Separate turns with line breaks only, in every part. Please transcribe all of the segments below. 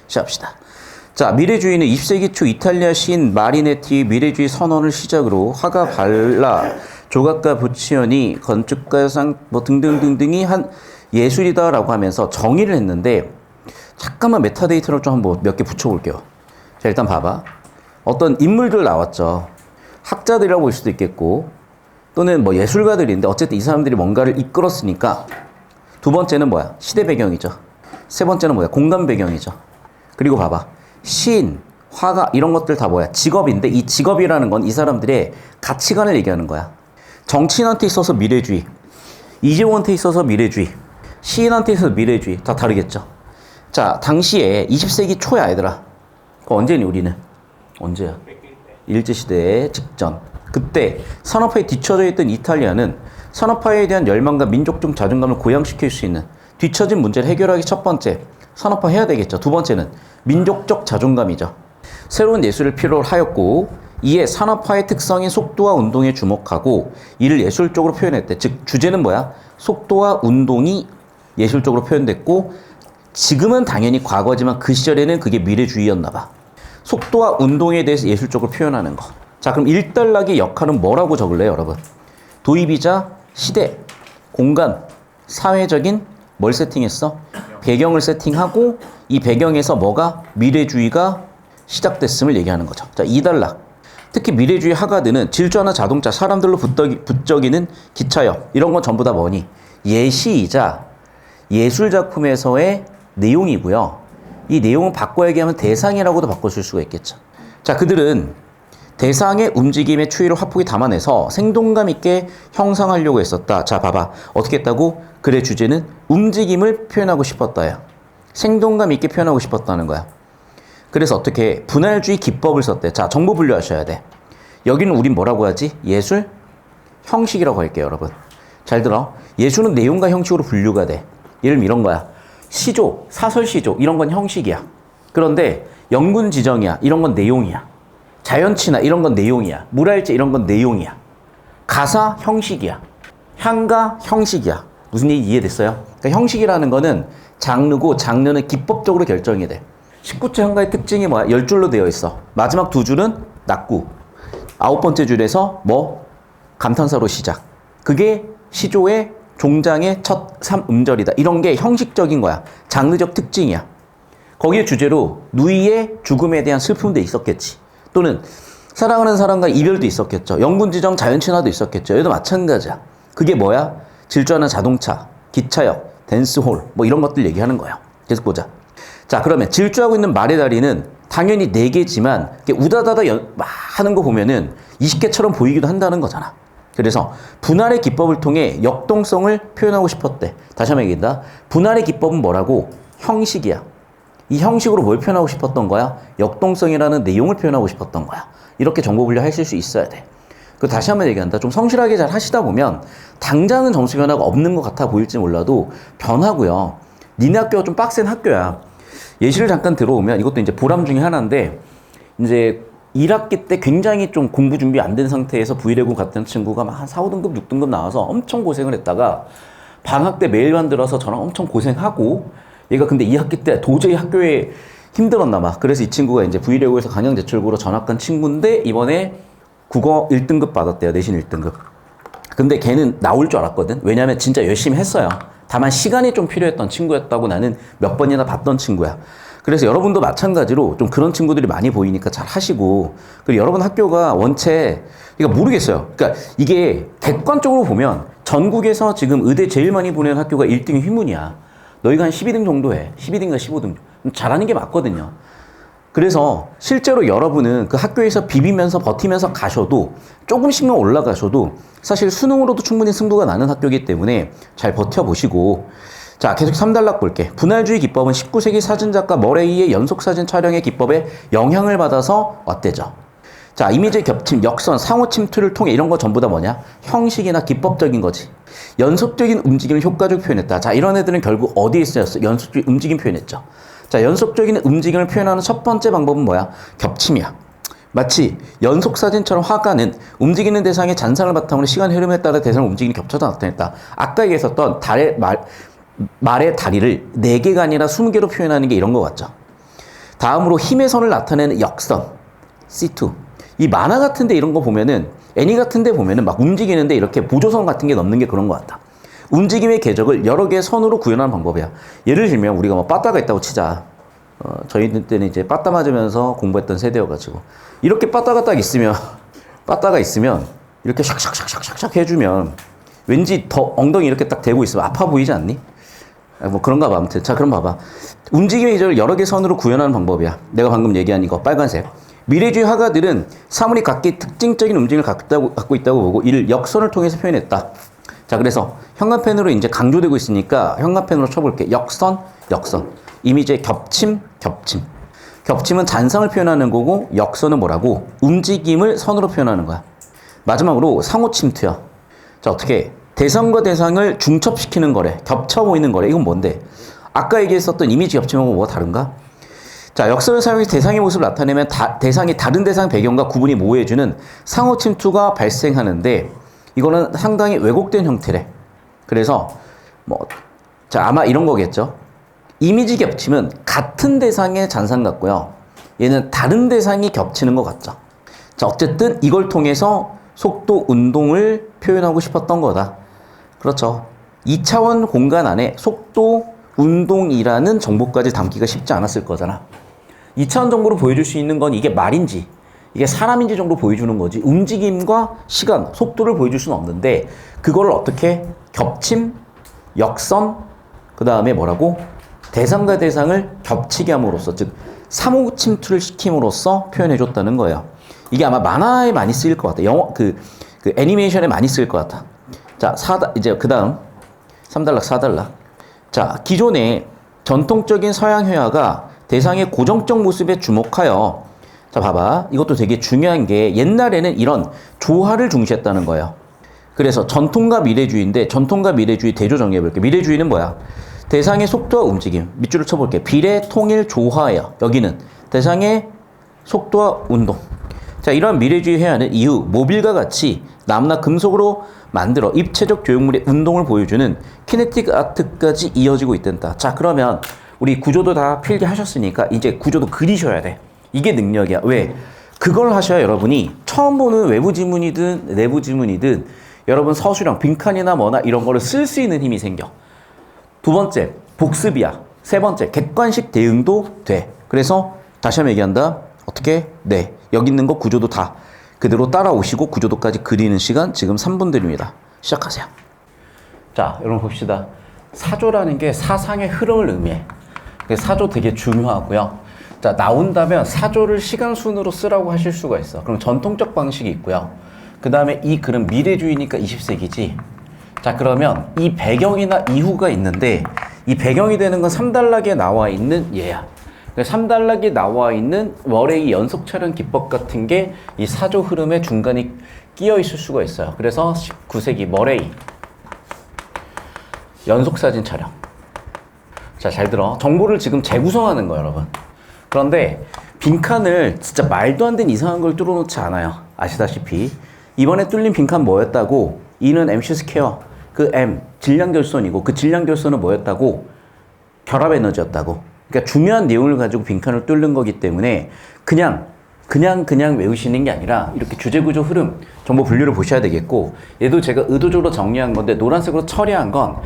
시작합시다. 자, 미래주의는 20세기 초 이탈리아 시인 마리네티의 미래주의 선언을 시작으로 화가 발라, 조각가 보치오니, 건축가 뭐 등등등등이 한 예술이다라고 하면서 정의를 했는데, 잠깐만 메타데이터를 좀 한번 몇 개 붙여볼게요. 자, 일단 봐봐. 어떤 인물들 나왔죠. 학자들이라고 볼 수도 있겠고, 또는 뭐 예술가들인데, 어쨌든 이 사람들이 뭔가를 이끌었으니까, 두 번째는 뭐야? 시대 배경이죠. 세 번째는 뭐야? 공간 배경이죠. 그리고 봐봐. 시인, 화가 이런 것들 다 뭐야? 직업인데 이 직업이라는 건 이 사람들의 가치관을 얘기하는 거야. 정치인한테 있어서 미래주의, 이재용한테 있어서 미래주의, 시인한테 있어서 미래주의 다 다르겠죠. 자, 당시에 20세기 초야 얘들아. 언제니 우리는? 언제야? 일제시대 직전. 그때 산업화에 뒤처져 있던 이탈리아는 산업화에 대한 열망과 민족적 자존감을 고양시킬 수 있는 뒤처진 문제를 해결하기 첫 번째, 산업화 해야 되겠죠. 두 번째는 민족적 자존감이죠. 새로운 예술을 필요로 하였고, 이에 산업화의 특성인 속도와 운동에 주목하고 이를 예술적으로 표현했대. 즉 주제는 뭐야? 속도와 운동이 예술적으로 표현됐고, 지금은 당연히 과거지만 그 시절에는 그게 미래주의였나 봐. 속도와 운동에 대해서 예술적으로 표현하는 거. 자, 그럼 일단락의 역할은 뭐라고 적을래요, 여러분? 도입이자 시대, 공간, 사회적인 뭘 세팅했어? 배경을 세팅하고 이 배경에서 뭐가? 미래주의가 시작됐음을 얘기하는 거죠. 자, 2단락. 특히 미래주의 화가들은 질주하는 자동차, 사람들로 부쩍이는 기차역, 이런 건 전부 다 뭐니? 예시이자 예술작품에서의 내용이고요. 이 내용을 바꿔 얘기하면 대상이라고도 바꿔줄 수가 있겠죠. 자, 그들은 대상의 움직임의 추이를 화폭에 담아내서 생동감 있게 형상하려고 했었다. 자, 봐봐. 어떻게 했다고? 글의 주제는 움직임을 표현하고 싶었다야. 생동감 있게 표현하고 싶었다는 거야. 그래서 어떻게 분할주의 기법을 썼대. 자, 정보 분류하셔야 돼. 여기는 우린 뭐라고 하지? 예술? 형식이라고 할게요, 여러분. 잘 들어. 예술은 내용과 형식으로 분류가 돼. 예를 들면 이런 거야. 시조, 사설시조 이런 건 형식이야. 그런데 영군지정이야. 이런 건 내용이야. 자연친화 이런 건 내용이야. 물화일제 이런 건 내용이야. 가사 형식이야. 향가 형식이야. 무슨 얘기 이해됐어요? 그러니까 형식이라는 거는 장르고 장르는 기법적으로 결정이 돼. 19체 향가의 특징이 뭐야? 10줄로 되어 있어. 마지막 두 줄은 낙구. 9번째 줄에서 뭐? 감탄사로 시작. 그게 시조의 종장의 첫 3음절이다. 이런 게 형식적인 거야. 장르적 특징이야. 거기에 주제로 누이의 죽음에 대한 슬픔도 있었겠지. 또는 사랑하는 사람과 이별도 있었겠죠. 영군지정 자연친화도 있었겠죠. 얘도 마찬가지야. 그게 뭐야? 질주하는 자동차, 기차역, 댄스홀 뭐 이런 것들 얘기하는 거야. 계속 보자. 자, 그러면 질주하고 있는 말의 다리는 당연히 4개지만 우다다다 하는 거 보면은 20개처럼 보이기도 한다는 거잖아. 그래서 분할의 기법을 통해 역동성을 표현하고 싶었대. 다시 한번 얘기한다. 분할의 기법은 뭐라고? 형식이야. 이 형식으로 뭘 표현하고 싶었던 거야? 역동성이라는 내용을 표현하고 싶었던 거야. 이렇게 정보 분류하실 수 있어야 돼. 그 다시 한번 얘기한다. 좀 성실하게 잘 하시다 보면 당장은 점수 변화가 없는 것 같아 보일지 몰라도 변하고요. 니네 학교가 좀 빡센 학교야. 예시를 잠깐 들어오면 이것도 이제 보람 중에 하나인데, 이제 1학기 때 굉장히 좀 공부 준비 안 된 상태에서 V레고 갔던 친구가 막 한 4, 5등급, 6등급 나와서 엄청 고생을 했다가 방학 때 메일만 들어서 저랑 엄청 고생하고, 얘가 근데 2학기 때 도저히 학교에 힘들었나 봐. 그래서 이 친구가 이제 V레고에서 강영 제출고로 전학 간 친구인데 이번에 국어 1등급 받았대요. 내신 1등급. 근데 걔는 나올 줄 알았거든. 왜냐면 진짜 열심히 했어요. 다만 시간이 좀 필요했던 친구였다고 나는 몇 번이나 봤던 친구야. 그래서 여러분도 마찬가지로 좀 그런 친구들이 많이 보이니까 잘 하시고, 그리고 여러분 학교가 원체, 그러니까 모르겠어요. 그러니까 이게 객관적으로 보면 전국에서 지금 의대 제일 많이 보내는 학교가 1등이 휘문이야. 너희가 한 12등 정도 해. 12등인가 15등. 잘하는 게 맞거든요. 그래서 실제로 여러분은 그 학교에서 비비면서 버티면서 가셔도, 조금씩만 올라가셔도 사실 수능으로도 충분히 승부가 나는 학교이기 때문에 잘 버텨보시고. 자, 계속 3단락 볼게. 분할주의 기법은 19세기 사진작가 머레이의 연속사진 촬영의 기법에 영향을 받아서 왔대죠. 자, 이미지의 겹침, 역선, 상호 침투를 통해 이런 거 전부 다 뭐냐? 형식이나 기법적인 거지. 연속적인 움직임을 효과적으로 표현했다. 자, 이런 애들은 결국 어디에 쓰였어? 연속적인 움직임 표현했죠. 자, 연속적인 움직임을 표현하는 첫 번째 방법은 뭐야? 겹침이야. 마치 연속사진처럼 화가는 움직이는 대상의 잔상을 바탕으로 시간 흐름에 따라 대상을 움직이는 겹쳐져 나타냈다. 아까 얘기했었던 말의 다리를 4개가 아니라 20개로 표현하는 게 이런 거 같죠. 다음으로 힘의 선을 나타내는 역선 C2. 이 만화 같은데 이런 거 보면은 애니 같은데 보면은 막 움직이는데 이렇게 보조선 같은 게 넣는 게 그런 것 같다. 움직임의 궤적을 여러 개의 선으로 구현하는 방법이야. 예를 들면 우리가 뭐 빠따가 있다고 치자. 저희 때는 이제 빠따 맞으면서 공부했던 세대여가지고 이렇게 빠따가 딱 있으면 빠따가 있으면 이렇게 샥샥샥샥샥 해주면 왠지 더 엉덩이 이렇게 딱 대고 있으면 아파 보이지 않니? 뭐 그런가 봐. 아무튼 자 그럼 봐봐. 움직임의 궤적을 여러 개의 선으로 구현하는 방법이야. 내가 방금 얘기한 이거 빨간색. 미래주의 화가들은 사물이 각기 특징적인 움직임을 갖고 있다고 보고 이를 역선을 통해서 표현했다. 자, 그래서 현관펜으로 이제 강조되고 있으니까 현관펜으로 쳐볼게. 역선, 역선. 이미지의 겹침, 겹침. 겹침은 잔상을 표현하는 거고 역선은 뭐라고? 움직임을 선으로 표현하는 거야. 마지막으로 상호 침투야. 자, 어떻게? 대상과 대상을 중첩시키는 거래. 겹쳐 보이는 거래. 이건 뭔데? 아까 얘기했었던 이미지 겹침하고 뭐가 다른가? 자, 역선을 사용해서 대상의 모습을 나타내면 대상이 다른 대상 배경과 구분이 모호해주는 상호 침투가 발생하는데 이거는 상당히 왜곡된 형태래. 그래서 자 아마 이런 거겠죠. 이미지 겹침은 같은 대상의 잔상 같고요. 얘는 다른 대상이 겹치는 것 같죠. 자 어쨌든 이걸 통해서 속도 운동을 표현하고 싶었던 거다. 그렇죠. 2차원 공간 안에 속도 운동이라는 정보까지 담기가 쉽지 않았을 거잖아. 2차원 정보로 보여줄 수 있는 건 이게 말인지 이게 사람인지 정도 보여주는 거지 움직임과 시간, 속도를 보여줄 수는 없는데 그거를 어떻게 겹침, 역선, 그 다음에 뭐라고? 대상과 대상을 겹치게 함으로써 즉 상호 침투를 시킴으로써 표현해줬다는 거예요. 이게 아마 만화에 많이 쓰일 것 같아. 그 애니메이션에 많이 쓰일 것 같아. 자, 이제 그 다음 3단락, 4단락. 자, 기존의 전통적인 서양 회화가 대상의 고정적 모습에 주목하여 자 봐봐 이것도 되게 중요한 게 옛날에는 이런 조화를 중시했다는 거예요. 그래서 전통과 미래주의인데 전통과 미래주의 대조 정리해볼게. 미래주의는 뭐야? 대상의 속도와 움직임 밑줄을 쳐볼게. 비례, 통일, 조화예요. 여기는 대상의 속도와 운동. 자 이러한 미래주의 회화는 이후 모빌과 같이 나무나 금속으로 만들어 입체적 조형물의 운동을 보여주는 키네틱 아트까지 이어지고 있단다. 자 그러면 우리 구조도 다 필기하셨으니까 이제 구조도 그리셔야 돼. 이게 능력이야. 왜? 그걸 하셔야 여러분이 처음 보는 외부 지문이든 내부 지문이든 여러분 서술형, 빈칸이나 뭐나 이런 거를 쓸 수 있는 힘이 생겨. 두 번째, 복습이야. 세 번째, 객관식 대응도 돼. 그래서 다시 한번 얘기한다. 어떻게? 네. 여기 있는 거 구조도 다 그대로 따라오시고 구조도까지 그리는 시간 지금 3분 드립니다. 시작하세요. 자, 여러분 봅시다. 사조라는 게 사상의 흐름을 의미해. 사조 되게 중요하고요. 자, 나온다면 사조를 시간 순으로 쓰라고 하실 수가 있어. 그럼 전통적 방식이 있고요. 그 다음에 이 글은 미래주의니까 20세기지. 자, 그러면 이 배경이나 이후가 있는데 이 배경이 되는 건 3단락에 나와 있는 얘야. 3단락에 나와 있는 월의 연속 촬영 기법 같은 게 이 사조 흐름의 중간에 끼어 있을 수가 있어요. 그래서 19세기 머레이 연속 사진 촬영. 자, 잘 들어. 정보를 지금 재구성하는 거예요, 여러분. 그런데 빈칸을 진짜 말도 안 되는 이상한 걸 뚫어놓지 않아요. 아시다시피 이번에 뚫린 빈칸 뭐였다고? E는 MC 스퀘어, 그 M 질량 결손이고 그 질량 결손은 뭐였다고? 결합 에너지였다고. 그러니까 중요한 내용을 가지고 빈칸을 뚫는 거기 때문에 그냥 외우시는 게 아니라 이렇게 주제 구조 흐름 정보 분류를 보셔야 되겠고 얘도 제가 의도적으로 정리한 건데 노란색으로 처리한 건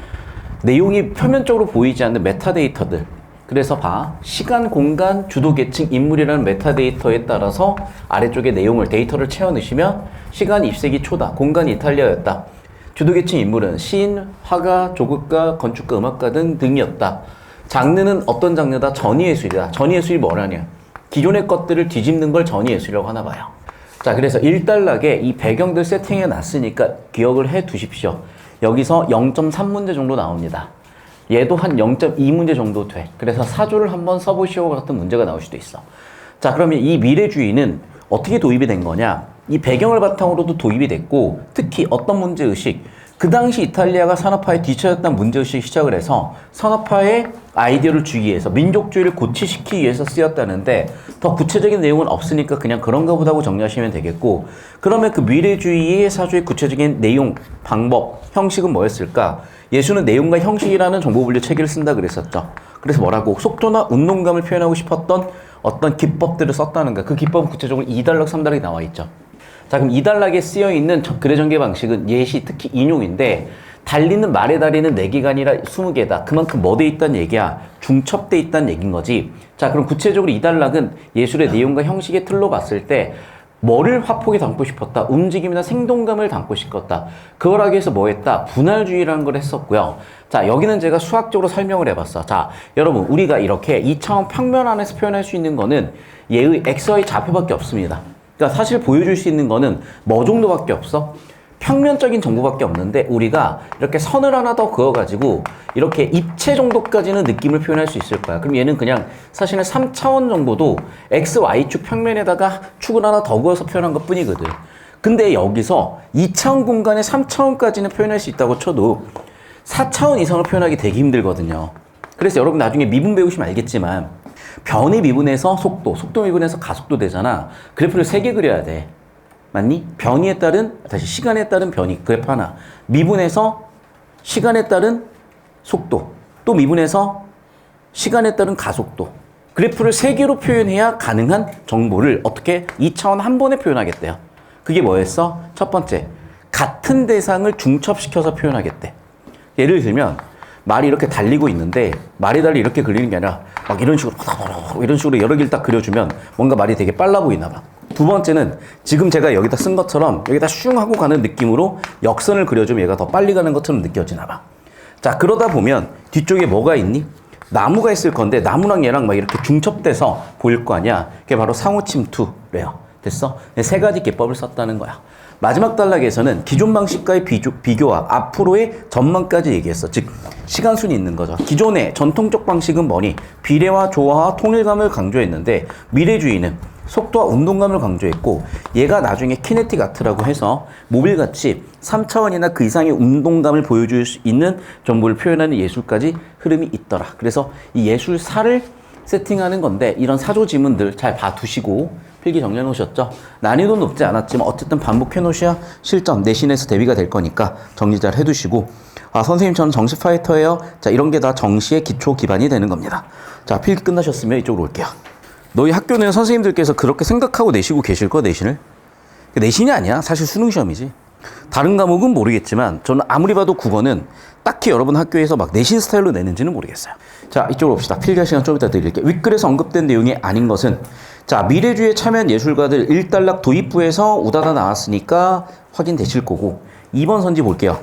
내용이 표면적으로 보이지 않는 메타데이터들. 그래서 봐. 시간, 공간, 주도 계층, 인물이라는 메타데이터에 따라서 아래쪽에 내용을, 데이터를 채워 넣으시면 시간 20세기 초다. 공간 이탈리아였다. 주도 계층 인물은 시인, 화가, 조극가, 건축가, 음악가 등이었다. 장르는 어떤 장르다? 전위예술이다. 전위예술이 뭐라냐? 기존의 것들을 뒤집는 걸 전위예술이라고 하나 봐요. 자, 그래서 1단락에 이 배경들 세팅해 놨으니까 기억을 해 두십시오. 여기서 0.3문제 정도 나옵니다. 얘도 한 0.2문제 정도 돼. 그래서 사조를 한번 써보시오 같은 문제가 나올 수도 있어. 자, 그러면 이 미래주의는 어떻게 도입이 된 거냐? 이 배경을 바탕으로도 도입이 됐고 특히 어떤 문제의식? 그 당시 이탈리아가 산업화에 뒤처졌다는 문제의식이 시작을 해서 산업화의 아이디어를 주기 위해서 민족주의를 고취시키기 위해서 쓰였다는데 더 구체적인 내용은 없으니까 그냥 그런가 보다고 정리하시면 되겠고 그러면 그 미래주의의 사조의 구체적인 내용, 방법, 형식은 뭐였을까? 예수는 내용과 형식이라는 정보분류 체계를 쓴다 그랬었죠. 그래서 뭐라고? 속도나 운동감을 표현하고 싶었던 어떤 기법들을 썼다는 거야. 그 기법은 구체적으로 2단락, 3단락이 나와 있죠. 자, 그럼 2단락에 쓰여 있는 글의 전개 방식은 예시, 특히 인용인데, 달리는 말의 다리는 4개가 아니라 20개다. 그만큼 뭐 돼 있다는 얘기야? 중첩돼 있다는 얘기인 거지. 자, 그럼 구체적으로 2단락은 예술의 내용과 형식의 틀로 봤을 때 뭐를 화폭에 담고 싶었다? 움직임이나 생동감을 담고 싶었다. 그걸 하기 위해서 뭐 했다? 분할주의라는 걸 했었고요. 자, 여기는 제가 수학적으로 설명을 해봤어. 자, 여러분, 우리가 이렇게 2차원 평면 안에서 표현할 수 있는 거는 얘의 xy 좌표밖에 없습니다. 그러니까 사실 보여줄 수 있는 거는 뭐 정도밖에 없어? 평면적인 정보밖에 없는데 우리가 이렇게 선을 하나 더 그어가지고 이렇게 입체 정도까지는 느낌을 표현할 수 있을 거야. 그럼 얘는 그냥 사실은 3차원 정도도 x, y축 평면에다가 축을 하나 더 그어서 표현한 것 뿐이거든. 근데 여기서 2차원 공간에 3차원까지는 표현할 수 있다고 쳐도 4차원 이상을 표현하기 되게 힘들거든요. 그래서 여러분 나중에 미분 배우시면 알겠지만 변의 미분에서 속도, 속도 미분에서 가속도 되잖아. 그래프를 3개 그려야 돼. 맞니? 변이에 따른, 다시 시간에 따른 변이, 그래프 하나. 미분에서 시간에 따른 속도, 또 미분에서 시간에 따른 가속도. 그래프를 3개로 표현해야 가능한 정보를 어떻게 2차원 한 번에 표현하겠대요. 그게 뭐였어? 첫 번째, 같은 대상을 중첩시켜서 표현하겠대. 예를 들면 말이 이렇게 달리고 있는데 말이 달리 이렇게 그리는 게 아니라 막 이런 식으로 여러 개를 딱 그려주면 뭔가 말이 되게 빨라 보이나 봐. 두 번째는 지금 제가 여기다 쓴 것처럼 여기다 슝 하고 가는 느낌으로 역선을 그려주면 얘가 더 빨리 가는 것처럼 느껴지나 봐. 자, 그러다 보면 뒤쪽에 뭐가 있니? 나무가 있을 건데 나무랑 얘랑 막 이렇게 중첩돼서 보일 거 아니야. 그게 바로 상호 침투래요. 됐어? 3가지 기법을 썼다는 거야. 마지막 단락에서는 기존 방식과의 비교와 앞으로의 전망까지 얘기했어. 즉 시간순이 있는 거죠. 기존의 전통적 방식은 뭐니? 비례와 조화와 통일감을 강조했는데 미래주의는 속도와 운동감을 강조했고 얘가 나중에 키네틱 아트라고 해서 모빌같이 3차원이나 그 이상의 운동감을 보여줄 수 있는 정보를 표현하는 예술까지 흐름이 있더라. 그래서 이 예술사를 세팅하는 건데 이런 사조 지문들 잘 봐두시고 필기 정리해 놓으셨죠? 난이도 높지 않았지만 어쨌든 반복해 놓으셔야 실전 내신에서 대비가 될 거니까 정리 잘 해두시고 아 선생님 저는 정시 파이터예요. 자 이런 게 다 정시의 기초 기반이 되는 겁니다. 자 필기 끝나셨으면 이쪽으로 올게요. 너희 학교는 선생님들께서 그렇게 생각하고 내시고 계실 거 내신을? 내신이 아니야. 사실 수능 시험이지. 다른 과목은 모르겠지만 저는 아무리 봐도 국어는 딱히 여러분 학교에서 막 내신 스타일로 내는지는 모르겠어요. 자 이쪽으로 봅시다. 필기할 시간 좀 이따 드릴게요. 윗글에서 언급된 내용이 아닌 것은 자 미래주의에 참여한 예술가들 1단락 도입부에서 우다다 나왔으니까 확인되실 거고 2번 선지 볼게요.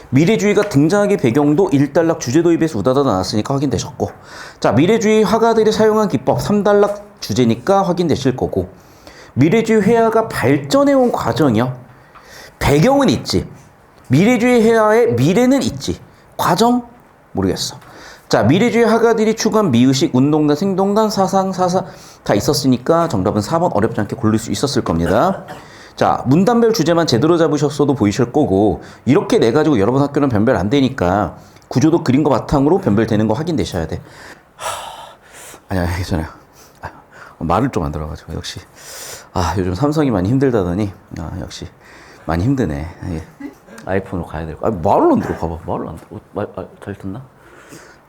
미래주의가 등장하기 배경도 1단락 주제 도입에서 우다다 나왔으니까 확인되셨고 자 미래주의 화가들이 사용한 기법 3단락 주제니까 확인되실 거고 미래주의 회화가 발전해온 과정이요. 배경은 있지. 미래주의 회화의 미래는 있지. 과정? 모르겠어. 자, 미래주의 화가들이 추구한 미의식, 운동감, 생동감, 사상 다 있었으니까 정답은 4번 어렵지 않게 고를 수 있었을 겁니다. 자, 문단별 주제만 제대로 잡으셨어도 보이실 거고 이렇게 내가지고 여러분 학교는 변별 안 되니까 구조도 그린 거 바탕으로 변별되는 거 확인되셔야 돼. 아니야, 괜찮아요. 말을 좀 안 들어가지고 역시 요즘 삼성이 많이 힘들다더니 역시 많이 힘드네. 아이폰으로 가야 될 거. 말을 안 들어. 봐봐. 말을 안 들어. 잘 듣나?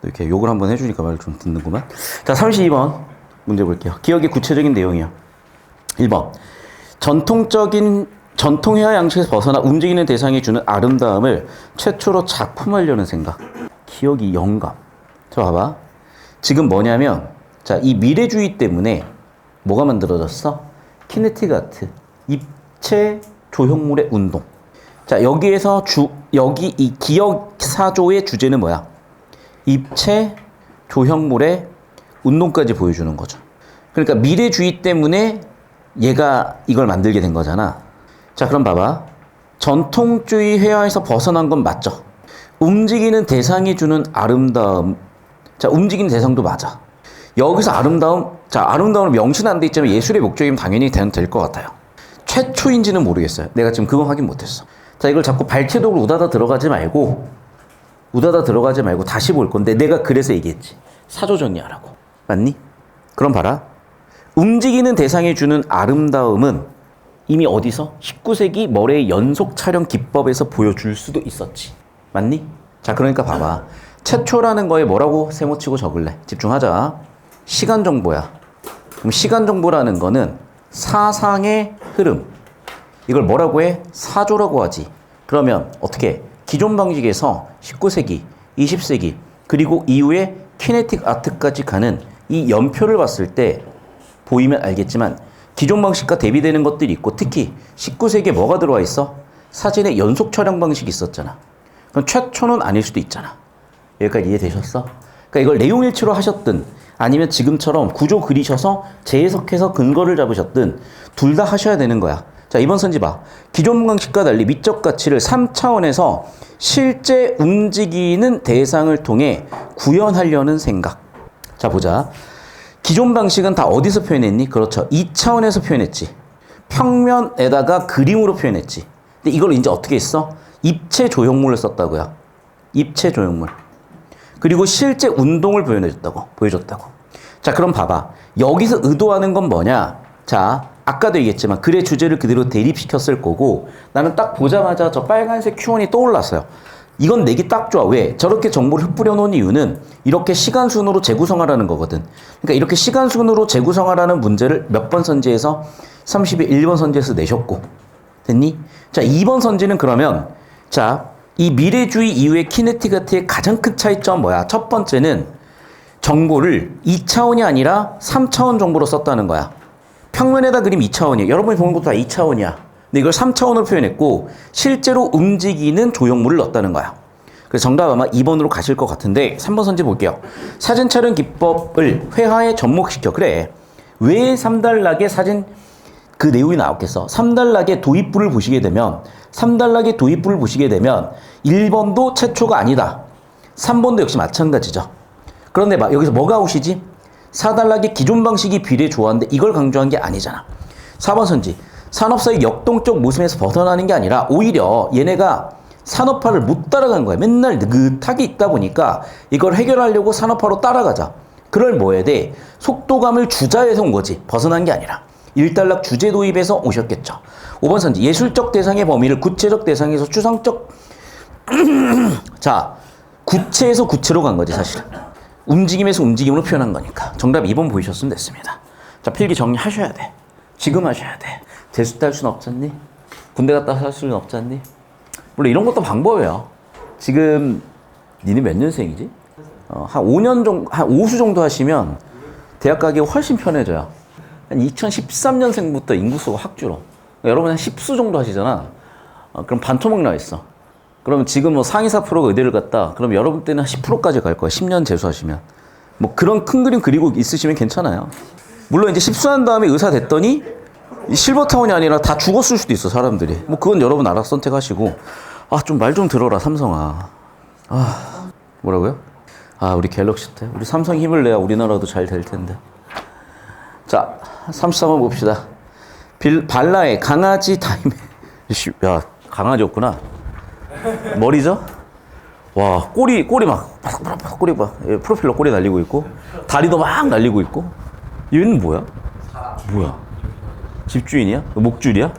이렇게 욕을 한번 해주니까 말을 좀 듣는구만. 자, 32번 문제 볼게요. 기억의 구체적인 내용이요. 1번. 전통 회화 양식에서 벗어나 움직이는 대상이 주는 아름다움을 최초로 작품하려는 생각. 기억이 영감. 자, 봐봐. 지금 뭐냐면, 자, 이 미래주의 때문에 뭐가 만들어졌어? 키네틱 아트. 입체 조형물의 운동. 자, 여기에서 여기 이 기억 사조의 주제는 뭐야? 입체 조형물의 운동까지 보여주는 거죠. 그러니까 미래주의 때문에 얘가 이걸 만들게 된 거잖아. 자, 그럼 봐봐. 전통주의 회화에서 벗어난 건 맞죠? 움직이는 대상이 주는 아름다움. 자, 움직이는 대상도 맞아. 여기서 아름다움, 자, 아름다움을 명시는 안 돼 있지만 예술의 목적이면 당연히 될 것 같아요. 최초인지는 모르겠어요. 내가 지금 그건 확인 못했어. 자, 이걸 자꾸 발췌독으로 우다다 들어가지 말고 다시 볼 건데 내가 그래서 얘기했지. 사조 정리하라고. 맞니? 그럼 봐라. 움직이는 대상이 주는 아름다움은 이미 어디서? 19세기 머레의 연속 촬영 기법에서 보여줄 수도 있었지. 맞니? 자, 그러니까 봐봐. 최초라는 거에 뭐라고 세모치고 적을래? 집중하자. 시간 정보야. 그럼 시간 정보라는 거는 사상의 흐름. 이걸 뭐라고 해? 사조라고 하지. 그러면 어떻게? 기존 방식에서 19세기, 20세기, 그리고 이후에 키네틱 아트까지 가는 이 연표를 봤을 때 보이면 알겠지만 기존 방식과 대비되는 것들이 있고 특히 19세기에 뭐가 들어와 있어? 사진의 연속 촬영 방식이 있었잖아. 그럼 최초는 아닐 수도 있잖아. 여기까지 이해되셨어? 그러니까 이걸 내용일치로 하셨든 아니면 지금처럼 구조 그리셔서 재해석해서 근거를 잡으셨든 둘 다 하셔야 되는 거야. 자, 이번 선지 봐. 기존 방식과 달리 미적 가치를 3차원에서 실제 움직이는 대상을 통해 구현하려는 생각. 자, 보자. 기존 방식은 다 어디서 표현했니? 그렇죠. 2차원에서 표현했지. 평면에다가 그림으로 표현했지. 근데 이걸 이제 어떻게 했어? 입체 조형물을 썼다고요. 입체 조형물. 그리고 실제 운동을 보여줬다고. 자, 그럼 봐봐. 여기서 의도하는 건 뭐냐? 자, 아까도 얘기했지만 글의 주제를 그대로 대립시켰을 거고 나는 딱 보자마자 저 빨간색 큐원이 떠올랐어요. 이건 내기 딱 좋아. 왜? 저렇게 정보를 흩뿌려 놓은 이유는 이렇게 시간순으로 재구성하라는 거거든. 그러니까 이렇게 시간순으로 재구성하라는 문제를 몇 번 선지에서 31번 선지에서 내셨고. 됐니? 자, 2번 선지는 그러면 자, 이 미래주의 이후의 키네틱 아트의 가장 큰 차이점 뭐야? 첫 번째는 정보를 2차원이 아니라 3차원 정보로 썼다는 거야. 평면에다 그림 2차원이야. 여러분이 보는 것도 다 2차원이야. 근데 이걸 3차원으로 표현했고 실제로 움직이는 조형물을 넣었다는 거야. 그래서 정답 아마 2번으로 가실 것 같은데 3번 선지 볼게요. 사진 촬영 기법을 회화에 접목시켜. 그래. 왜 3단락의 사진 그 내용이 나왔겠어. 3단락의 도입부를 보시게 되면 1번도 최초가 아니다. 3번도 역시 마찬가지죠. 그런데 여기서 뭐가 아웃이지? 4단락의 기존 방식이 비례 좋았는데 이걸 강조한 게 아니잖아. 4번 선지. 산업사의 역동적 모습에서 벗어나는 게 아니라 오히려 얘네가 산업화를 못 따라간 거야. 맨날 느긋하게 있다 보니까 이걸 해결하려고 산업화로 따라가자. 그럴 뭐 해야 돼? 속도감을 주자해서 온 거지. 벗어난 게 아니라. 1단락 주제 도입에서 오셨겠죠. 5번 선지. 예술적 대상의 범위를 구체적 대상에서 추상적 자, 구체에서 구체로 간 거지 사실은. 움직임에서 움직임으로 표현한 거니까. 정답 2번 보이셨으면 됐습니다. 자, 필기 정리하셔야 돼. 지금 하셔야 돼. 재수 딸 수는 없잖니? 군대 갔다 살 수는 없잖니? 물론 이런 것도 방법이에요. 지금 니네 몇 년생이지? 한 5년 정도, 한 5수 정도 하시면 대학 가기 훨씬 편해져요. 한 2013년생부터 인구수가 확 줄어. 그러니까 여러분 한 10수 정도 하시잖아. 그럼 반토막 나 있어. 그러면 지금 뭐 상위 4%가 의대를 갔다. 그럼 여러분 때는 한 10%까지 갈 거야. 10년 재수하시면. 뭐 그런 큰 그림 그리고 있으시면 괜찮아요. 물론 이제 10수한 다음에 의사 됐더니 실버타운이 아니라 다 죽었을 수도 있어, 사람들이. 뭐 그건 여러분 알아서 선택하시고. 좀 말 좀 들어라, 삼성아. 뭐라고요? 우리 갤럭시 때. 우리 삼성 힘을 내야 우리나라도 잘 될 텐데. 자, 33번 봅시다. 발라의 강아지 타임에. 야, 강아지였구나. 머리죠? 와, 꼬리 막, 바삭바삭 꼬리 막, 프로필러 꼬리 날리고 있고, 다리도 막 날리고 있고. 얘는 뭐야? 뭐야? 집주인이야? 목줄이야?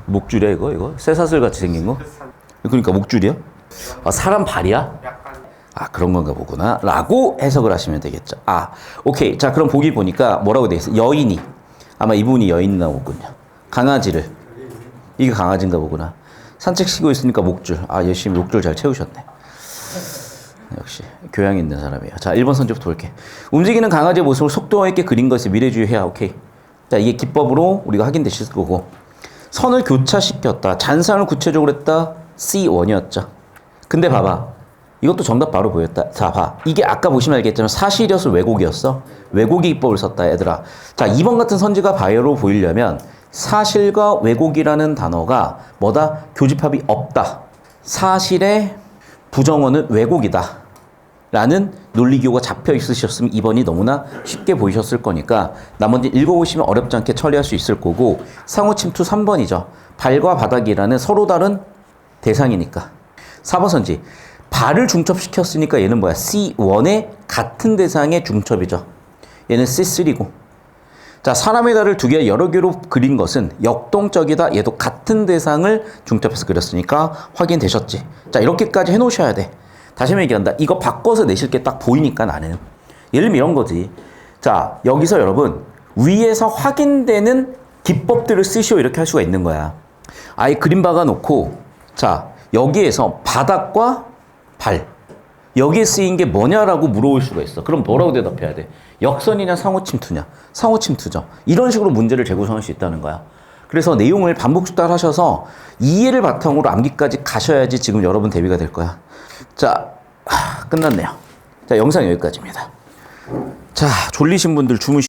목줄이야, 이거? 쇠사슬 같이 생긴 거? 그러니까 목줄이야? 사람 발이야? 그런 건가 보구나. 라고 해석을 하시면 되겠죠. 오케이. 자, 그럼 보기 보니까 뭐라고 돼 있어? 여인이. 아마 이분이 여인 나오군요. 강아지를. 이게 강아지인가 보구나. 산책시키고 있으니까 목줄. 열심히 목줄 잘 채우셨네. 역시 교양 있는 사람이에요. 자, 1번 선지부터 볼게. 움직이는 강아지의 모습을 속도와 있게 그린 것을 미래주의 해야. 오케이. 자, 이게 기법으로 우리가 확인되실 거고. 선을 교차시켰다. 잔상을 구체적으로 했다. C1이었죠. 근데 봐봐. 이것도 정답 바로 보였다. 자, 봐. 이게 아까 보시면 알겠지만 사실이었어, 왜곡이었어? 왜곡의 기법을 썼다, 얘들아. 자, 2번 같은 선지가 바이오로 보이려면 사실과 왜곡이라는 단어가 뭐다? 교집합이 없다. 사실의 부정어는 왜곡이다. 라는 논리기호가 잡혀 있으셨으면 2번이 너무나 쉽게 보이셨을 거니까 나머지 읽어보시면 어렵지 않게 처리할 수 있을 거고 상호 침투 3번이죠. 발과 바닥이라는 서로 다른 대상이니까. 4번 선지. 발을 중첩시켰으니까 얘는 뭐야? C1의 같은 대상의 중첩이죠. 얘는 C3고. 자, 사람의 달을 두 개 여러 개로 그린 것은 역동적이다. 얘도 같은 대상을 중첩해서 그렸으니까 확인되셨지. 자, 이렇게까지 해놓으셔야 돼. 다시 한번 얘기한다. 이거 바꿔서 내실 게 딱 보이니까 나는. 예를 들면 이런 거지. 자, 여기서 여러분 위에서 확인되는 기법들을 쓰시오 이렇게 할 수가 있는 거야. 아예 그림 박아 놓고 자 여기에서 바닥과 발 여기에 쓰인 게 뭐냐라고 물어볼 수가 있어. 그럼 뭐라고 대답해야 돼? 역선이냐 상호 침투냐? 상호 침투죠. 이런 식으로 문제를 재구성할 수 있다는 거야. 그래서 내용을 반복 숙달하셔서 이해를 바탕으로 암기까지 가셔야지 지금 여러분 대비가 될 거야. 자, 끝났네요. 자, 영상 여기까지입니다. 자, 졸리신 분들 주무시